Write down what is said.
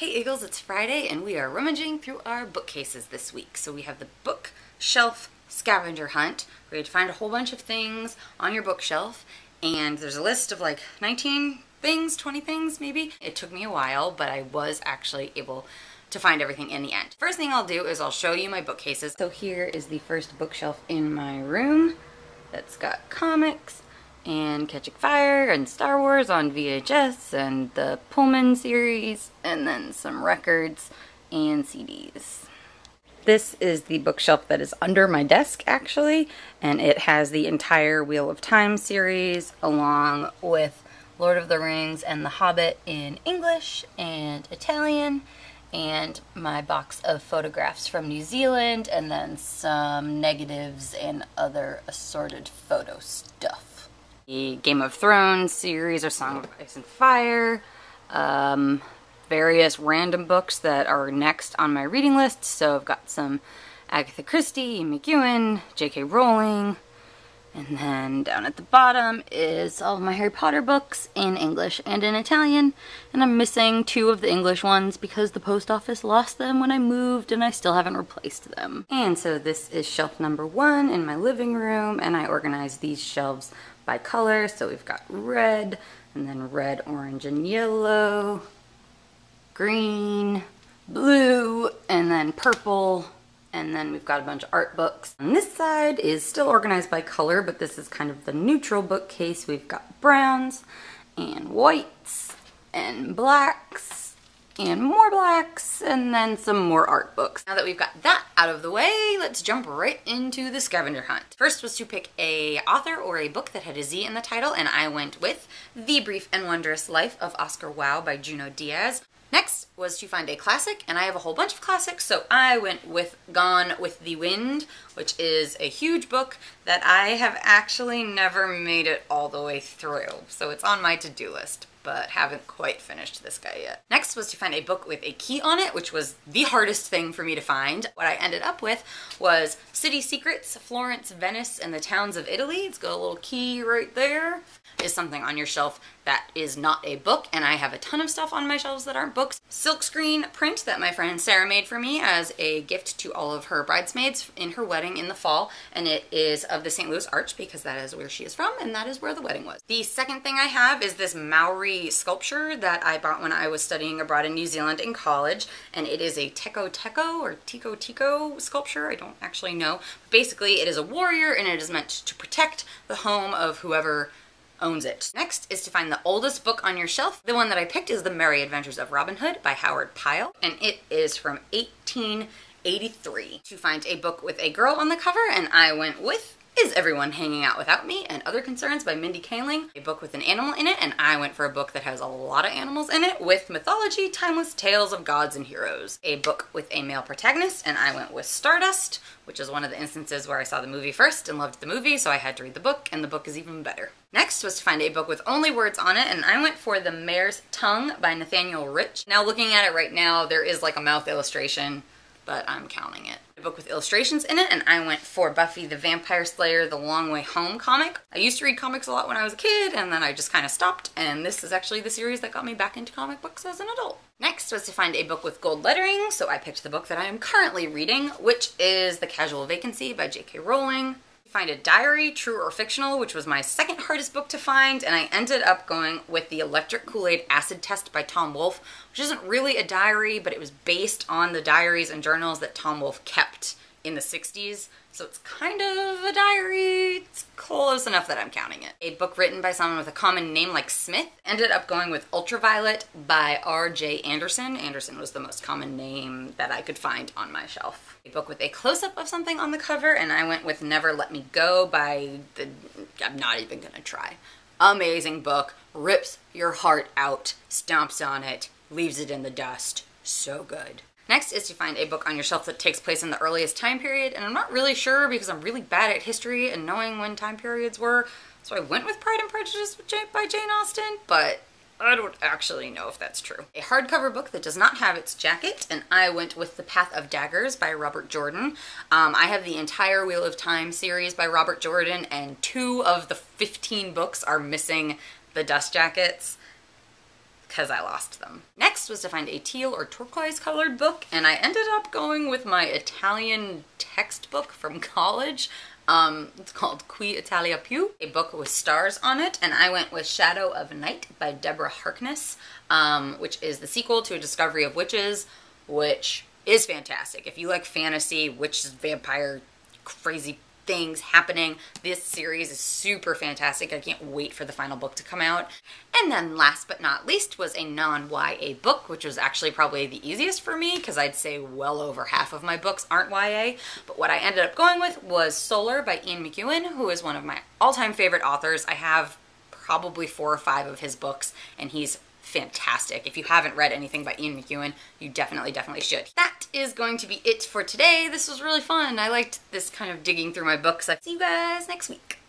Hey Iggles, it's Friday and we are rummaging through our bookcases this week. So we have the bookshelf scavenger hunt, where you find a whole bunch of things on your bookshelf, and there's a list of like 19 things, 20 things maybe. It took me a while, but I was actually able to find everything in the end. First thing I'll do is I'll show you my bookcases. So here is the first bookshelf in my room that's got comics and Catching Fire and Star Wars on VHS and the Pullman series, and then some records and CDs. This is the bookshelf that is under my desk actually, and it has the entire Wheel of Time series along with Lord of the Rings and The Hobbit in English and Italian, and my box of photographs from New Zealand, and then some negatives and other assorted photo stuff. The Game of Thrones series or Song of Ice and Fire, various random books that are next on my reading list. So I've got some Agatha Christie, McEwan, J.K. Rowling, and then down at the bottom is all of my Harry Potter books in English and in Italian, and I'm missing 2 of the English ones because the post office lost them when I moved and I still haven't replaced them. And so this is shelf number 1 in my living room, and I organized these shelves by color. So we've got red, and then red, orange, and yellow, green, blue, and then purple, and then we've got a bunch of art books. On this side is still organized by color, but this is kind of the neutral bookcase. We've got browns and whites and blacks and more blacks, and then some more art books. Now that we've got that out of the way, let's jump right into the scavenger hunt. First was to pick a author or a book that had a Z in the title, and I went with The Brief and Wondrous Life of Oscar Wilde by Junot Diaz. Next was to find a classic, and I have a whole bunch of classics, so I went with Gone with the Wind, which is a huge book that I have actually never made it all the way through. So it's on my to-do list, but haven't quite finished this guy yet. Next was to find a book with a key on it, which was the hardest thing for me to find. What I ended up with was City Secrets, Florence, Venice, and the Towns of Italy. It's got a little key right there. Is something on your shelf that is not a book, and I have a ton of stuff on my shelves that aren't books. Silkscreen print that my friend Sarah made for me as a gift to all of her bridesmaids in her wedding in the fall, and it is of the St. Louis Arch because that is where she is from and that is where the wedding was. The second thing I have is this Maori sculpture that I bought when I was studying abroad in New Zealand in college, and it is a Teko Teko or Tiko Tiko sculpture. I don't actually know. Basically, it is a warrior and it is meant to protect the home of whoever owns it. Next is to find the oldest book on your shelf. The one that I picked is The Merry Adventures of Robin Hood by Howard Pyle, and it is from 1883. To find a book with a girl on the cover, and I went with Is Everyone Hanging Out Without Me and Other Concerns by Mindy Kaling. A book with an animal in it, and I went for a book that has a lot of animals in it with mythology, timeless tales of gods and heroes. A book with a male protagonist, and I went with Stardust, which is one of the instances where I saw the movie first and loved the movie, so I had to read the book, and the book is even better. Next was to find a book with only words on it, and I went for The Mare's Tongue by Nathaniel Rich. Now looking at it right now, there is like a mouth illustration, but I'm counting it. A book with illustrations in it, and I went for Buffy the Vampire Slayer The Long Way Home comic. I used to read comics a lot when I was a kid, and then I just kind of stopped, and this is actually the series that got me back into comic books as an adult. Next was to find a book with gold lettering, so I picked the book that I am currently reading, which is The Casual Vacancy by J.K. Rowling. Find a diary, true or fictional, which was my second hardest book to find, and I ended up going with The Electric Kool-Aid Acid Test by Tom Wolfe, which isn't really a diary, but it was based on the diaries and journals that Tom Wolfe kept in the 60s. So it's kind of a diary. It's close enough that I'm counting it. A book written by someone with a common name like Smith. Ended up going with Ultraviolet by R.J. Anderson. Anderson was the most common name that I could find on my shelf. A book with a close-up of something on the cover, and I went with Never Let Me Go by the... I'm not even gonna try. Amazing book. Rips your heart out, stomps on it, leaves it in the dust. So good. Next is to find a book on your shelf that takes place in the earliest time period, and I'm not really sure because I'm really bad at history and knowing when time periods were, so I went with Pride and Prejudice by Jane Austen, but I don't actually know if that's true. A hardcover book that does not have its jacket, and I went with The Path of Daggers by Robert Jordan. I have the entire Wheel of Time series by Robert Jordan, and 2 of the 15 books are missing the dust jackets. because I lost them. Next was to find a teal or turquoise colored book, and I ended up going with my Italian textbook from college. It's called Qui Italia Più, a book with stars on it, and I went with Shadow of Night by Deborah Harkness, which is the sequel to A Discovery of Witches, which is fantastic. If you like fantasy, witches, vampire, crazy things happening, this series is super fantastic. I can't wait for the final book to come out. And then last but not least was a non-YA book, which was actually probably the easiest for me because I'd say well over half of my books aren't YA. But what I ended up going with was Solar by Ian McEwan, who is one of my all-time favorite authors. I have probably 4 or 5 of his books, and he's fantastic. If you haven't read anything by Ian McEwan, you definitely should. That is going to be it for today. This was really fun. I liked this kind of digging through my books. I'll see you guys next week.